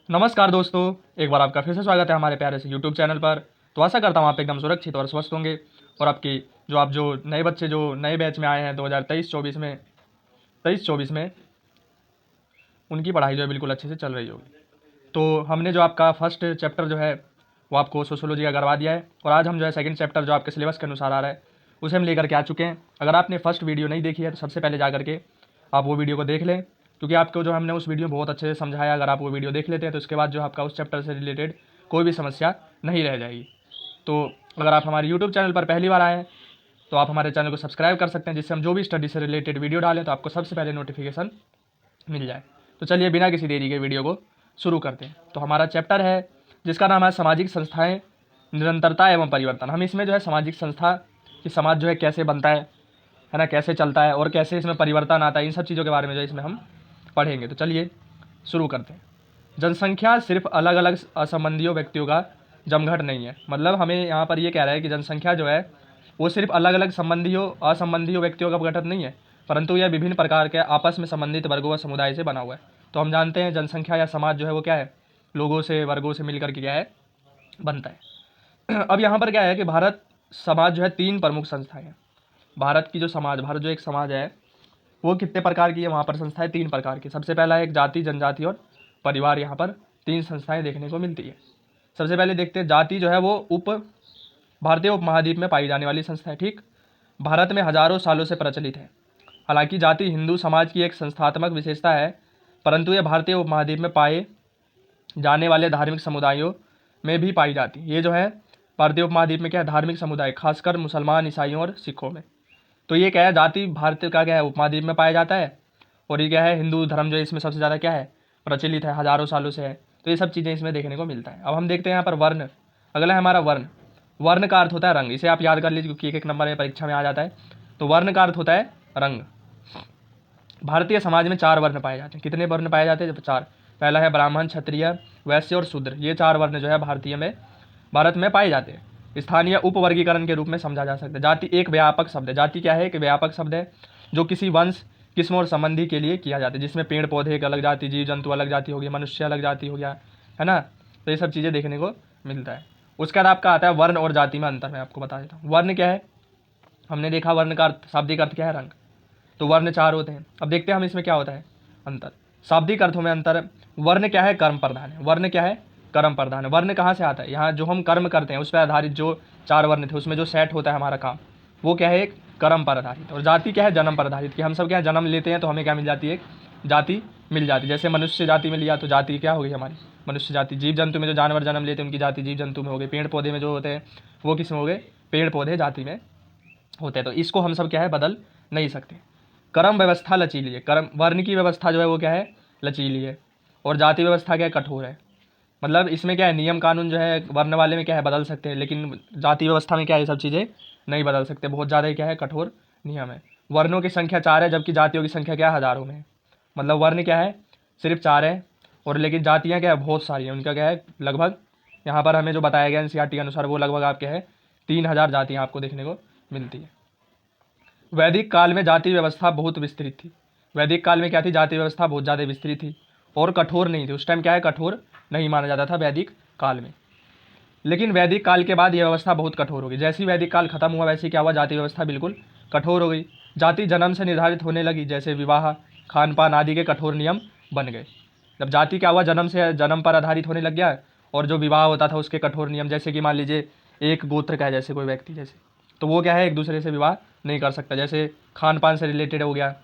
नमस्कार दोस्तों, एक बार आपका फिर से स्वागत है हमारे प्यारे से यूट्यूब चैनल पर। तो आशा करता हूँ आप एकदम सुरक्षित और स्वस्थ होंगे और आपकी जो नए बच्चे जो नए बैच में आए हैं 2023-24 में उनकी पढ़ाई जो है बिल्कुल अच्छे से चल रही होगी। तो हमने जो आपका फर्स्ट चैप्टर जो है वो आपको सोशोलॉजी का करवा दिया है और आज हम जो है सेकंड चैप्टर जो आपके सिलेबस के अनुसार आ रहा है उसे हम लेकर के आ चुके हैं। अगर आपने फर्स्ट वीडियो नहीं देखी है तो सबसे पहले जा करके आप वो वीडियो को देख लें, क्योंकि आपको जो हमने उस वीडियो में बहुत अच्छे से समझाया। अगर आप वो वीडियो देख लेते हैं तो उसके बाद जो आपका उस चैप्टर से रिलेटेड कोई भी समस्या नहीं रह जाएगी। तो अगर आप हमारे यूट्यूब चैनल पर पहली बार आए हैं तो आप हमारे चैनल को सब्सक्राइब कर सकते हैं, जिससे हम जो भी स्टडी से रिलेटेड वीडियो डालें तो आपको सबसे पहले नोटिफिकेशन मिल जाए। तो चलिए बिना किसी देरी के वीडियो को शुरू करते हैं। तो हमारा चैप्टर है जिसका नाम है सामाजिक संस्थाएं, निरंतरता एवं परिवर्तन। हम इसमें जो है सामाजिक संस्था कि समाज जो है कैसे बनता है ना, कैसे चलता है और कैसे इसमें परिवर्तन आता है, इन सब चीज़ों के बारे में जो है इसमें हम पढ़ेंगे। तो चलिए शुरू करते हैं। जनसंख्या सिर्फ अलग अलग असंबंधियों व्यक्तियों का जमघट नहीं है। मतलब हमें यहाँ पर ये कह रहा है कि जनसंख्या जो है वो सिर्फ अलग अलग संबंधियों असंबंधियों व्यक्तियों का गठन नहीं है, परंतु यह विभिन्न प्रकार के आपस में संबंधित वर्गों व समुदाय से बना हुआ है। तो हम जानते हैं जनसंख्या या समाज जो है वो क्या है, लोगों से वर्गों से मिलकर के क्या है, बनता है। अब यहाँ पर क्या है कि भारत समाज जो है तीन प्रमुख संस्थाएं हैं। भारत जो एक समाज है वो कितने प्रकार की है, वहाँ पर संस्थाएं तीन प्रकार की। सबसे पहला है एक जाति, जनजाति और परिवार। यहाँ पर तीन संस्थाएं देखने को मिलती है। सबसे पहले देखते हैं जाति जो है वो भारतीय उपमहाद्वीप में पाई जाने वाली संस्था है। ठीक, भारत में हजारों सालों से प्रचलित है। हालांकि जाति हिंदू समाज की एक संस्थात्मक विशेषता है, परंतु यह भारतीय उपमहाद्वीप में पाए जाने वाले धार्मिक समुदायों में भी पाई जाती है। ये जो है भारतीय उपमहाद्वीप में क्या है, धार्मिक समुदाय, खासकर मुसलमान, ईसाइयों और सिखों में। तो ये क्या है, जाति भारत का क्या है, उपमहाद्वीप में पाया जाता है। और ये क्या है, हिंदू धर्म जो है इसमें सबसे ज़्यादा क्या है, प्रचलित है, हजारों सालों से है। तो ये सब चीज़ें इसमें देखने को मिलता है। अब हम देखते हैं यहाँ पर वर्ण। अगला है हमारा वर्ण। वर्ण का अर्थ होता है रंग। इसे आप याद कर लीजिए क्योंकि एक एक नंबर में परीक्षा में आ जाता है। तो वर्ण का अर्थ होता है रंग। भारतीय समाज में चार वर्ण पाए जाते हैं। कितने वर्ण पाए जाते हैं? जब चार। पहला है ब्राह्मण, क्षत्रिय, वैश्य और शूद्र। ये चार वर्ण जो है भारत में पाए जाते हैं। स्थानीय उपवर्गीकरण के रूप में समझा जा सकता है। जाति एक व्यापक शब्द है। जाति क्या है? एक व्यापक शब्द है जो किसी वंश, किस्म और संबंधी के लिए किया जाता है, जिसमें पेड़ पौधे एक अलग जाति, जीव जंतु अलग जाति हो गया, मनुष्य अलग जाति हो गया, है ना। तो ये सब चीज़ें देखने को मिलता है। उसके बाद आपका आता है वर्ण और जाति में अंतर। मैं आपको बता देता हूँ वर्ण क्या है। हमने देखा वर्ण का अर्थ, शाब्दिक अर्थ क्या है, रंग। तो वर्ण चार होते हैं। अब देखते हैं हम इसमें क्या होता है अंतर। शाब्दिक अर्थों में अंतर। वर्ण क्या है? कर्म प्रधान है। वर्ण क्या है? कर्म प्रधान है। वर्ण कहाँ से आता है? यहाँ जो हम कर्म करते हैं उस पर आधारित जो चार वर्ण थे उसमें जो सेट होता है हमारा काम, वो क्या है, एक कर्म पर आधारित। और जाति क्या है? जन्म पर आधारित। कि हम सब क्या है, जन्म लेते हैं तो हमें क्या मिल जाती है, एक जाति मिल जाती है। जैसे मनुष्य जाति में लिया तो जाति क्या हो गई हमारी, मनुष्य जाति। जीव जंतु में जो जानवर जन्म लेते हैं उनकी जाति जीव जंतु में हो गई। पेड़ पौधे में जो होते हैं वो किस में हो गए, पेड़ पौधे जाति में होते हैं। तो इसको हम सब क्या है, बदल नहीं सकते। कर्म व्यवस्था लचीली है। कर्म वर्ण की व्यवस्था जो है वो क्या है, लचीली है। और जाति व्यवस्था क्या है, कठोर है। मतलब इसमें क्या है, नियम कानून जो है वर्ण वाले में क्या है, बदल सकते हैं, लेकिन जाति व्यवस्था में क्या है, ये सब चीज़ें नहीं बदल सकते। बहुत ज़्यादा ही क्या है, कठोर नियम है। वर्णों की संख्या चार है, जबकि जातियों की संख्या क्या है, हजारों में है। मतलब वर्ण क्या है, सिर्फ चार है, और लेकिन जातियाँ क्या है, बहुत सारी हैं। उनका क्या है, लगभग यहाँ पर हमें जो बताया गया एनसीईआरटी के अनुसार वो लगभग आपके है 3000 जातियाँ आपको देखने को मिलती है। वैदिक काल में जाति व्यवस्था बहुत विस्तृत थी। वैदिक काल में क्या थी, जाति व्यवस्था बहुत ज़्यादा विस्तृत थी और कठोर नहीं थी। उस टाइम क्या है, कठोर नहीं माना जाता था वैदिक काल में। लेकिन वैदिक काल के बाद यह व्यवस्था बहुत कठोर हो गई। जैसे ही वैदिक काल खत्म हुआ वैसे क्या हुआ, जाति व्यवस्था बिल्कुल कठोर हो गई। जाति जन्म से निर्धारित होने लगी, जैसे विवाह, खान पान आदि के कठोर नियम बन गए। जब जाति क्या हुआ, जन्म पर आधारित होने लग गया, और जो विवाह होता था उसके कठोर नियम, जैसे कि मान लीजिए एक गोत्र का है जैसे कोई व्यक्ति, जैसे तो वो क्या है, एक दूसरे से विवाह नहीं कर सकता। जैसे खान पान से रिलेटेड हो गया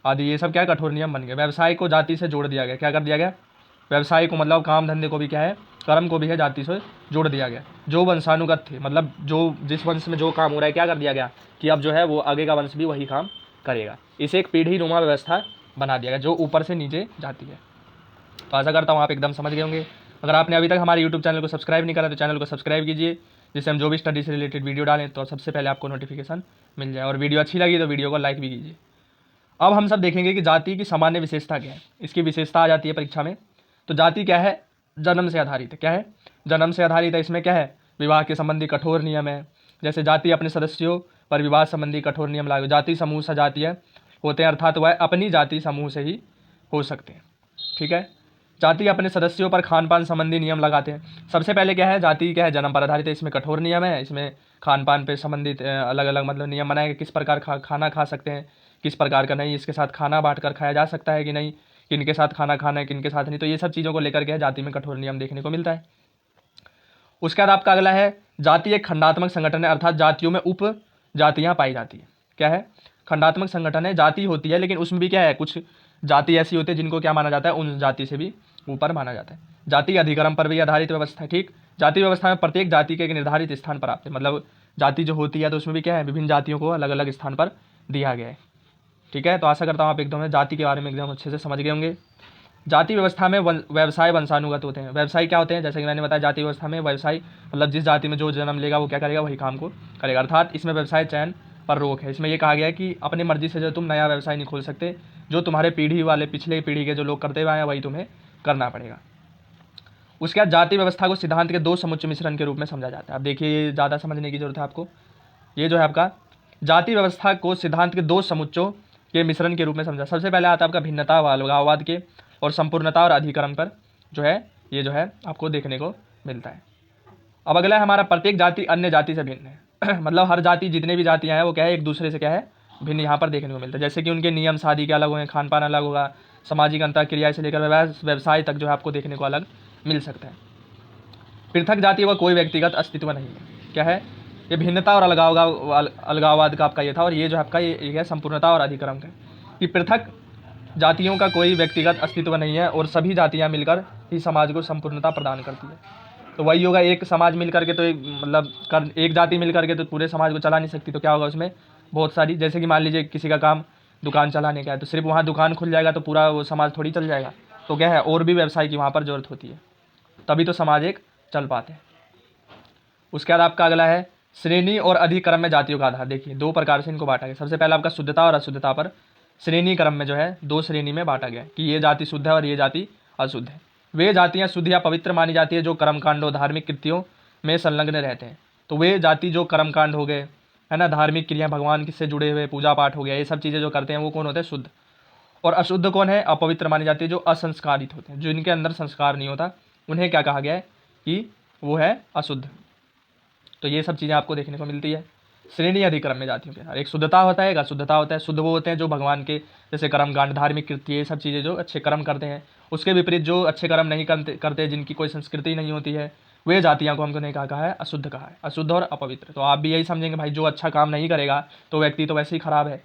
आदि, ये सब क्या है, कठोर नियम बन गए। व्यवसाय को जाति से जोड़ दिया गया। क्या कर दिया गया, व्यवसाय को मतलब काम धंधे को भी क्या है, कर्म को भी है, जाति से जोड़ दिया गया। जो वंशानुगत थे, मतलब जो जिस वंश में जो काम हो रहा है, क्या कर दिया गया कि अब जो है वो आगे का वंश भी वही काम करेगा। इसे एक पीढ़ी नुमा व्यवस्था बना दिया गया जो ऊपर से नीचे जाती है। तो आशा करता हूँ आप एकदम समझ गए होंगे। अगर आपने अभी तक हमारे यूट्यूब चैनल को सब्सक्राइब नहीं करा तो चैनल को सब्सक्राइब कीजिए, जिससे हम जो भी स्टडी से रिलेटेड वीडियो डालें तो सबसे पहले आपको नोटिफिकेशन मिल जाए। और वीडियो अच्छी लगी तो वीडियो को लाइक भी कीजिए। अब हम सब देखेंगे कि जाति की सामान्य विशेषता क्या है। इसकी विशेषता आ जाती है परीक्षा में। तो जाति क्या है, जन्म से आधारित है। क्या है, जन्म से आधारित है। इसमें क्या है, विवाह के संबंधी कठोर नियम है। जैसे जाति अपने सदस्यों पर विवाह संबंधी कठोर नियम लागू। जाति समूह सजातीय होते हैं, अर्थात वह अपनी जाति समूह से ही हो सकते हैं। ठीक है। जाति अपने सदस्यों पर खान पान संबंधी नियम लगाते हैं। सबसे पहले क्या है, जाति क्या है, जन्म पर आधारित है, इसमें कठोर नियम है। इसमें खान पान पे संबंधित अलग अलग मतलब नियम बनाए, किस प्रकार खाना खा सकते हैं, किस प्रकार का नहीं, इसके साथ खाना बांट कर खाया जा सकता है कि नहीं, किन के साथ खाना खाना है, किन के साथ नहीं। तो ये सब चीज़ों को लेकर के जाति में कठोर नियम देखने को मिलता है। उसके बाद आपका अगला है, जाति एक खंडात्मक संगठन है, अर्थात जातियों में उप जातियाँ पाई जाती है। क्या है, खंडात्मक संगठन है, जाति होती है लेकिन उसमें भी क्या है, कुछ जाति ऐसी होती है जिनको क्या माना जाता है, उन जाति से भी ऊपर माना जाता है। जाति अधिक्रम पर भी आधारित व्यवस्था है। ठीक, जाति व्यवस्था में प्रत्येक जाति के एक निर्धारित स्थान पर आते हैं, मतलब जाति जो होती है तो उसमें भी क्या है, विभिन्न जातियों को अलग अलग स्थान पर दिया गया है। ठीक है, तो आशा करता हूँ आप एकदम जाति के बारे में एकदम अच्छे से समझ गए होंगे। जाति व्यवस्था में व्यवसाय वंशानुगत होते हैं। व्यवसाय क्या होते हैं, जैसे कि मैंने बताया, जाति व्यवस्था में व्यवसाय मतलब जिस जाति में जो जन्म लेगा वो क्या करेगा, वही काम को करेगा, अर्थात इसमें व्यवसाय चयन पर रोक है। इसमें ये कहा गया है कि अपनी मर्जी से जो तुम नया व्यवसाय नहीं खोल सकते, जो तुम्हारे पीढ़ी वाले पिछले पीढ़ी के जो लोग करते हुए आए हैं वही तुम्हें करना पड़ेगा। उसके बाद जाति व्यवस्था को सिद्धांत के दो समुच्चय मिश्रण के रूप में समझा जाता है। अब देखिए, ज़्यादा समझने की जरूरत है आपको। ये जो है आपका जाति व्यवस्था को सिद्धांत के दो समुच्चयों के मिश्रण के रूप में समझा। सबसे पहले आता है आपका भिन्नता व अलगाववाद के, और संपूर्णता और अधिकरण पर जो है ये जो है आपको देखने को मिलता है। अब अगला है हमारा, प्रत्येक जाति अन्य जाति से भिन्न है। मतलब हर जाति, जितने भी जातियाँ हैं वो क्या है, एक दूसरे से क्या है, भिन्न यहाँ पर देखने को मिलता है। जैसे कि उनके नियम शादी के अलग होंगे, खान पान अलग होगा, सामाजिक अंतःक्रिया से लेकर व्यवसाय तक जो है आपको देखने को अलग मिल सकता है। पृथक जाति का कोई व्यक्तिगत अस्तित्व नहीं है। क्या है, ये भिन्नता और अलगाववाद का आपका ये था, और ये जो आपका ये है संपूर्णता और अधिक्रम का, कि पृथक जातियों का कोई व्यक्तिगत अस्तित्व नहीं है और सभी जातियां मिलकर ही समाज को संपूर्णता प्रदान करती है। तो वही होगा, एक समाज मिल करके तो एक जाति मिल करके तो पूरे समाज को चला नहीं सकती। तो क्या होगा, उसमें बहुत सारी, जैसे कि मान लीजिए किसी का काम दुकान चलाने का है, तो सिर्फ वहाँ दुकान खुल जाएगा तो पूरा वो समाज थोड़ी चल जाएगा। तो क्या है, और भी व्यवसाय की वहाँ पर जरूरत होती है, तभी तो समाज एक चल पाते हैं। उसके बाद आपका अगला है, श्रेणी और अधिक्रम में जातियों का आधार। देखिए, दो प्रकार से इनको बांटा गया। सबसे पहले आपका शुद्धता और अशुद्धता पर श्रेणी क्रम में जो है दो श्रेणी में बांटा गया कि ये जाति शुद्ध है और ये जाति अशुद्ध है। वे जातियाँ शुद्ध या पवित्र मानी जाती है जो कर्मकांडों धार्मिक कृत्यों में संलग्न रहते हैं। तो वे जाति जो कर्मकांड हो गए, है ना, धार्मिक क्रिया, भगवान से जुड़े हुए पूजा पाठ हो गया, ये सब चीज़ें जो करते हैं वो कौन होते हैं, शुद्ध। और अशुद्ध कौन है, अपवित्र मानी जाती है, जो असंस्कारित होते हैं, जो इनके अंदर संस्कार नहीं होता, उन्हें क्या कहा गया है कि वो है अशुद्ध। तो ये सब चीज़ें आपको देखने को मिलती है श्रेणी अधिक्रम में जातियों के। एक शुद्धता होता है, एक अशुद्धता होता है। शुद्ध वो होते हैं जो भगवान के जैसे कर्मकांड, धार्मिक कृत्य, ये सब चीज़ें जो अच्छे कर्म करते हैं। उसके विपरीत जो अच्छे कर्म नहीं करते, जिनकी कोई संस्कृति नहीं होती है, वे जातियाँ को हमको नहीं कहा है, अशुद्ध कहा है, अशुद्ध और अपवित्र। तो आप भी यही समझेंगे भाई, जो अच्छा काम नहीं करेगा तो व्यक्ति तो वैसे ही खराब है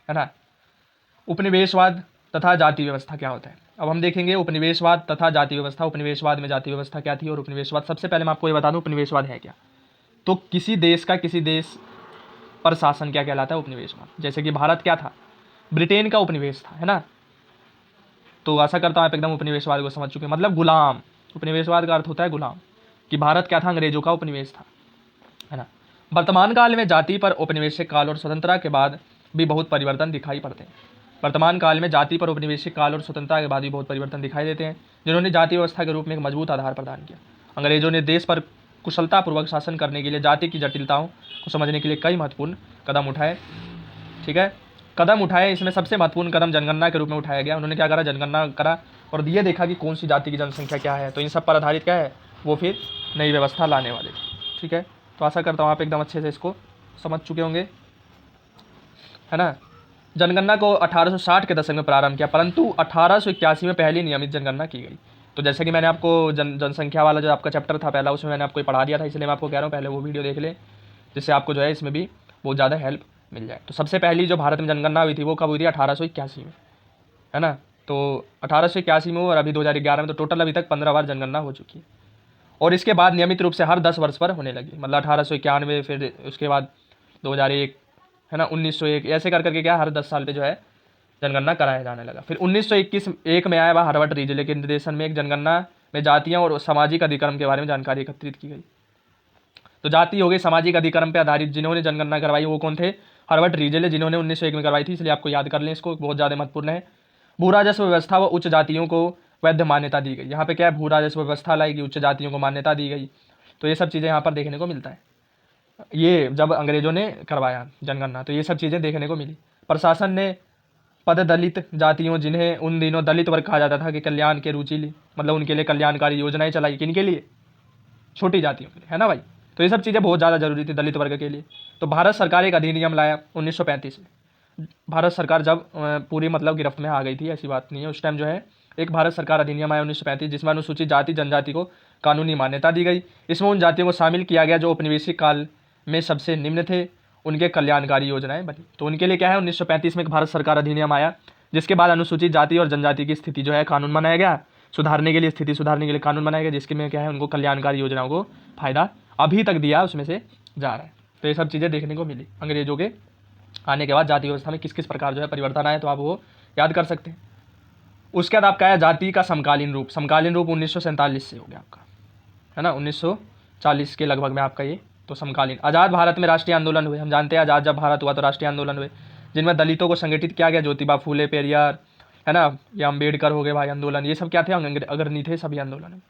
ना। उपनिवेशवाद तथा जाति व्यवस्था क्या होता है, अब हम देखेंगे उपनिवेशवाद तथा जाति व्यवस्था। उपनिवेशवाद में जाति व्यवस्था क्या थी और उपनिवेशवाद, सबसे पहले मैं आपको ये बता दूं उपनिवेशवाद है क्या। तो किसी देश का किसी देश पर शासन क्या कहलाता है, उपनिवेशवाद। जैसे कि भारत क्या था, ब्रिटेन का उपनिवेश था, है ना। तो आशा करता हूँ आप एकदम उपनिवेशवाद को समझ चुके हैं, मतलब गुलाम। उपनिवेशवाद का अर्थ होता है गुलाम, कि भारत क्या था, अंग्रेजों का उपनिवेश था, है ना। वर्तमान काल में जाति पर औपनिवेशिक काल और स्वतंत्रता के बाद भी बहुत परिवर्तन दिखाई पड़ते हैं। वर्तमान काल में जाति पर औपनिवेशिक काल और स्वतंत्रता के बाद भी बहुत परिवर्तन दिखाई देते हैं, जिन्होंने जाति व्यवस्था के रूप में एक मजबूत आधार प्रदान किया। अंग्रेजों ने देश पर कुशलतापूर्वक शासन करने के लिए जाति की जटिलताओं को समझने के लिए कई महत्वपूर्ण कदम उठाए। ठीक है, कदम उठाए, इसमें सबसे महत्वपूर्ण कदम जनगणना के रूप में उठाया गया। उन्होंने क्या करा, जनगणना करा और ये देखा कि कौन सी जाति की जनसंख्या क्या है। तो इन सब पर आधारित क्या है, वो फिर नई व्यवस्था लाने वाले थे। ठीक है, तो आशा करता हूँ आप एकदम अच्छे से इसको समझ चुके होंगे, है ना। जनगणना को 1860 के दशक में प्रारंभ किया, परंतु 1881 में पहली नियमित जनगणना की गई। तो जैसे कि मैंने आपको जनसंख्या वाला जो आपका चैप्टर था पहला, उसमें मैंने आपको पढ़ा दिया था, इसलिए मैं आपको कह रहा हूँ पहले वो वीडियो देख ले, जिससे आपको जो है इसमें भी बहुत ज़्यादा हेल्प मिल जाए। तो सबसे पहली जो भारत में जनगणना हुई थी वो कब हुई थी, 1881 में, है ना। तो 1881 में, और अभी 2011 में, तो टोटल अभी तक 15 बार जनगणना हो चुकी है। और इसके बाद नियमित रूप से हर 10 वर्ष पर होने लगी, मतलब 1891, फिर उसके बाद 2001, है ना, 1901, ऐसे कर करके क्या हर 10 साल पे जो है जनगणना कराया जाने लगा। फिर 1921 में आया वह हार्वर्ड रीजले के निर्देशन में एक जनगणना में जातियां और सामाजिक अधिक्रम के बारे में जानकारी एकत्रित की गई। तो जाति हो गई, सामाजिक अधिक्रम पर आधारित जिन्होंने जनगणना करवाई वो कौन थे, हार्वर्ड रीजले, जिन्होंने 1901 में करवाई थी, इसलिए आपको याद कर लें इसको, बहुत ज़्यादा महत्वपूर्ण है। भू राजस्व व्यवस्था व उच्च जातियों को वैध मान्यता दी गई। यहाँ पे क्या है, भू राजस्व व्यवस्था लाएगी, उच्च जातियों को मान्यता दी गई। तो ये सब चीज़ें यहाँ पर देखने को मिलता है, ये जब अंग्रेजों ने करवाया जनगणना, तो ये सब चीज़ें देखने को मिली। प्रशासन ने पद दलित जातियों, जिन्हें उन दिनों दलित वर्ग कहा जाता था, कि कल्याण के रुचि मतलब उनके लिए कल्याणकारी योजनाएं चलाई। किनके लिए? छोटी जातियों के लिए, है ना भाई। तो ये सब चीज़ें बहुत ज़्यादा जरूरी थी दलित वर्ग के लिए। तो भारत सरकार एक अधिनियम लाया 1935 में। भारत सरकार जब पूरी मतलब गिरफ्त में आ गई थी, ऐसी बात नहीं है, उस टाइम जो है एक भारत सरकार अधिनियम आया 1935, जिसमें अनुसूचित जाति जनजाति को कानूनी मान्यता दी गई। इसमें उन जातियों को शामिल किया गया जो औपनिवेशिक काल में सबसे निम्न थे, उनके कल्याणकारी योजनाएं बनी। तो उनके लिए क्या है, 1935 में एक भारत सरकार अधिनियम आया, जिसके बाद अनुसूचित जाति और जनजाति की स्थिति जो है कानून बनाया गया, सुधारने के लिए, स्थिति सुधारने के लिए कानून बनाया गया, जिसके में क्या है उनको कल्याणकारी योजनाओं को फायदा अभी तक दिया, उसमें से जा रहा है। तो ये सब चीज़ें देखने को मिली अंग्रेजों के आने के बाद जाति व्यवस्था में किस किस प्रकार जो है परिवर्तन आए, तो आप वो याद कर सकते हैं। उसके बाद आपका आया जाति का समकालीन रूप। समकालीन रूप 1947 से हो गया आपका, है ना, 1940 के लगभग में आपका ये। तो समकालीन, आज़ाद भारत में राष्ट्रीय आंदोलन हुए। हम जानते हैं आज़ाद जब भारत हुआ तो राष्ट्रीय आंदोलन हुए, जिनमें दलितों को संगठित किया गया। ज्योतिबा फूले, पेरियार, है ना, या अम्बेडकर हो गए भाई आंदोलन, ये सब क्या थे, अग्रणी थे सभी आंदोलन में।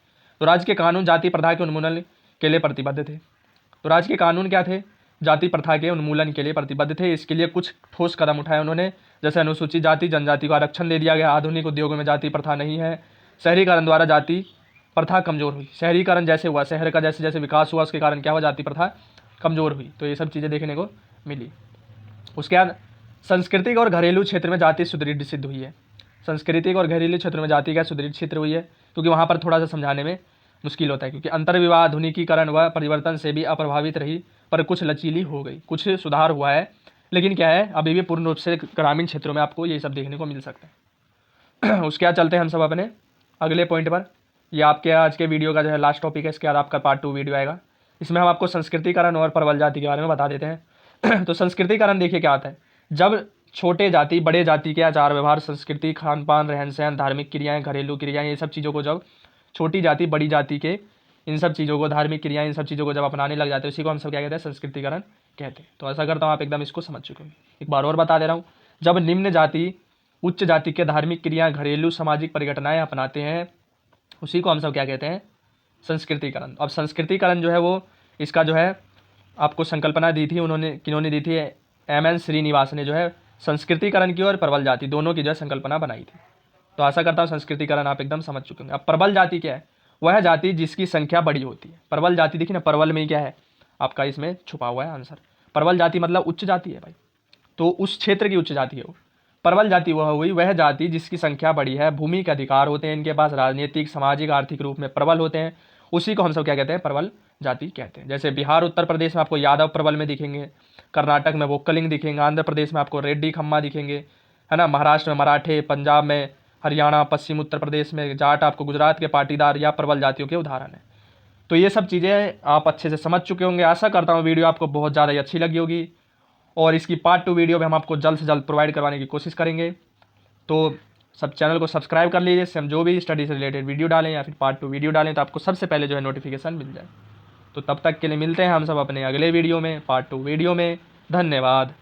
तो राज्य के कानून जाति प्रथा के उन्मूलन के लिए प्रतिबद्ध थे। तो राज्य के कानून क्या थे, जाति प्रथा के उन्मूलन के लिए प्रतिबद्ध थे। इसके लिए कुछ ठोस कदम उठाए उन्होंने, जैसे अनुसूचित जाति जनजाति को आरक्षण दे दिया गया। आधुनिक उद्योगों में जाति प्रथा नहीं है। शहरीकरण द्वारा जाति प्रथा कमजोर हुई। शहरीकरण जैसे हुआ, शहर का जैसे जैसे विकास हुआ, उसके कारण क्या हुआ, जाति प्रथा कमजोर हुई। तो ये सब चीज़ें देखने को मिली। उसके बाद सांस्कृतिक और घरेलू क्षेत्र में जाति सुदृढ़ सिद्ध हुई है। सांस्कृतिक और घरेलू क्षेत्र में जाति क्या सुदृढ़ क्षेत्र हुई है, क्योंकि वहाँ पर थोड़ा सा समझाने में मुश्किल होता है, क्योंकि अंतर्विवाह आधुनिकीकरण व परिवर्तन से भी अप्रभावित रही, पर कुछ लचीली हो गई, कुछ सुधार हुआ है, लेकिन क्या है अभी भी पूर्ण रूप से ग्रामीण क्षेत्रों में आपको ये सब देखने को मिल सकता है। उसके बाद चलते हैं हम सब अपने अगले पॉइंट पर। ये आपके आज के वीडियो का जो है लास्ट टॉपिक है, इसके बाद आपका पार्ट 2 वीडियो आएगा। इसमें हम आपको संस्कृतिकरण और प्रबल जाति के बारे में बता देते हैं। तो संस्कृतिकरण देखिए क्या आता है, जब छोटे जाति बड़े जाति के आचार व्यवहार, संस्कृति, खान पान, रहन सहन, धार्मिक क्रियाएं, घरेलू क्रियाएं, ये सब चीज़ों को जब छोटी जाति बड़ी जाति के इन सब चीज़ों को, धार्मिक क्रियाएं, इन सब चीज़ों को जब अपनाने लग जाते हैं, उसी को हम सब क्या कहते हैं, संस्कृतिकरण कहते हैं। तो ऐसा करता हूँ आप एकदम इसको समझ चुके हैं। एक बार और बता दे रहा हूँ, जब निम्न जाति उच्च जाति के धार्मिक क्रियाएं, घरेलू सामाजिक परिघटनाएं अपनाते हैं, उसी को हम सब क्या कहते हैं, संस्कृतिकरण। अब संस्कृतिकरण जो है वो इसका जो है आपको संकल्पना दी थी उन्होंने, किन्होंने दी थी, M.N. श्रीनिवास ने जो है संस्कृतिकरण की और प्रबल जाति दोनों की जो है संकल्पना बनाई थी। तो आशा करता हूँ संस्कृतिकरण आप एकदम समझ चुके होंगे। अब प्रबल जाति क्या है, वह जाति जिसकी संख्या बड़ी होती है। प्रबल जाति देखिए ना, प्रबल में ही क्या है आपका, इसमें छुपा हुआ है आंसर। प्रबल जाति मतलब उच्च जाति है भाई, तो उस क्षेत्र की उच्च जाति है वो। प्रबल जाति वह हुई वह जाति जिसकी संख्या बड़ी है, भूमि के अधिकार होते हैं इनके पास, राजनीतिक सामाजिक आर्थिक रूप में प्रबल होते हैं, उसी को हम सब क्या कहते हैं, प्रबल जाति कहते हैं। जैसे बिहार उत्तर प्रदेश में आपको यादव प्रबल में दिखेंगे, कर्नाटक में वोक्कलिंग दिखेंगे, आंध्र प्रदेश में आपको रेड्डी खम्मा दिखेंगे, है ना, महाराष्ट्र में मराठे, पंजाब में हरियाणा, पश्चिम उत्तर प्रदेश में जाट, आपको गुजरात के पाटीदार या प्रबल जातियों के उदाहरण है। तो ये सब चीज़ें आप अच्छे से समझ चुके होंगे। आशा करता हूँ वीडियो आपको बहुत ज़्यादा ही अच्छी लगी होगी, और इसकी पार्ट 2 वीडियो भी हम आपको जल्द से जल्द प्रोवाइड करवाने की कोशिश करेंगे। तो सब चैनल को सब्सक्राइब कर लीजिए, इससे हम जो भी स्टडी से रिलेटेड वीडियो डालें या फिर पार्ट 2 वीडियो डालें तो आपको सबसे पहले जो है नोटिफिकेशन मिल जाए। तो तब तक के लिए मिलते हैं हम सब अपने अगले वीडियो में, पार्ट 2 वीडियो में। धन्यवाद।